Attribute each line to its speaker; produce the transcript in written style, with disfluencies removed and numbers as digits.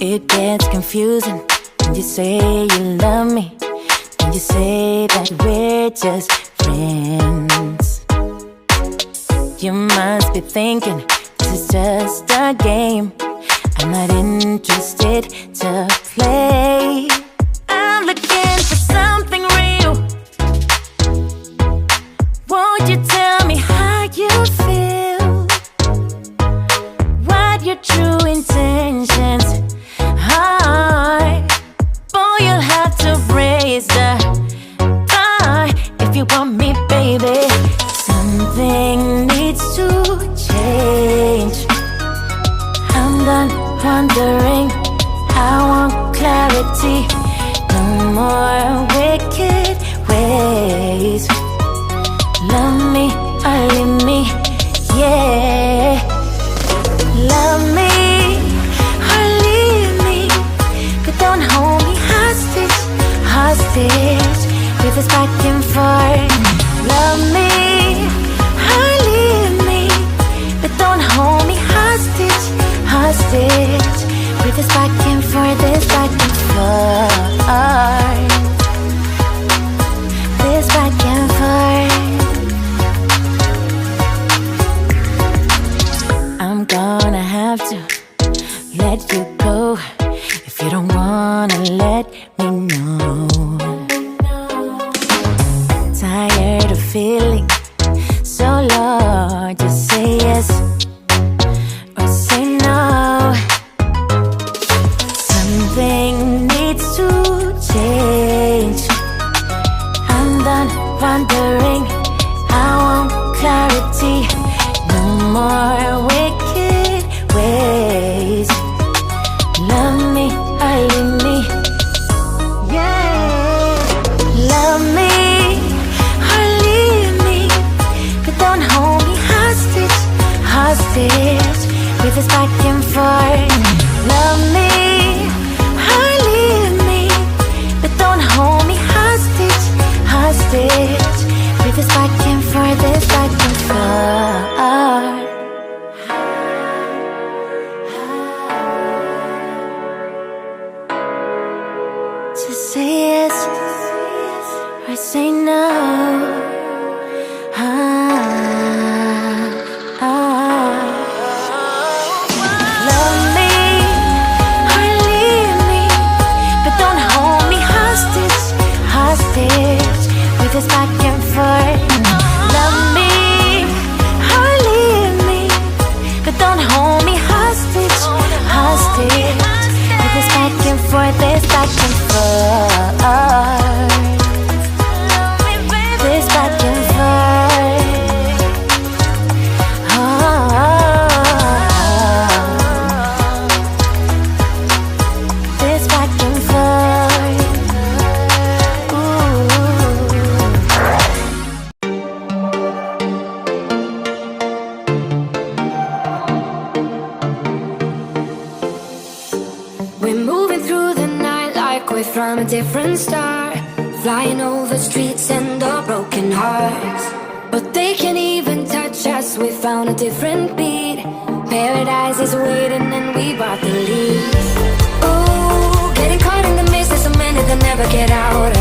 Speaker 1: It gets confusing when you say you love me, when you say that we're just friends. You must be thinking this is just a game. I'm not interested to play. I'm looking for something real. Won't you tell me how you feel? What your true intentions are? Boy, you'll have to raise the bar if you want me, baby. Something needs to change. I'm done wondering, I want clarity. No more wicked ways. Love me or leave me, yeah. Love me or leave me, but don't hold me hostage, hostage with this back and forth. Love me or leave me, but don't hold me hostage, hostage with this back and forth, this back and forth, this back and forth. I'm gonna have to let you go if you don't wanna let me know. Tired of feeling so low, just say yes or say no. Something needs to change. I'm done wondering, I want clarity. No more wicked ways. Love me or leave me, yeah. Love me or leave me, but don't hold me hostage, hostage with this back and forth. Love me or leave me, but don't hold me hostage, hostage with this back and forth, this back and forth. Just say yes or say no. Love me or leave me, but don't hold me hostage, hostage with this back and forth. Love me or leave me, but don't hold me hostage, hostage with this back and forth, this back and forth, this back and forth. This back and forth.
Speaker 2: We're moving through the night like we're from a different star, flying over streets and our broken hearts. But they can't even touch us, we found a different beat. Paradise is waiting and we bought the lead. Ooh, getting caught in the mist, there's so many that never get out.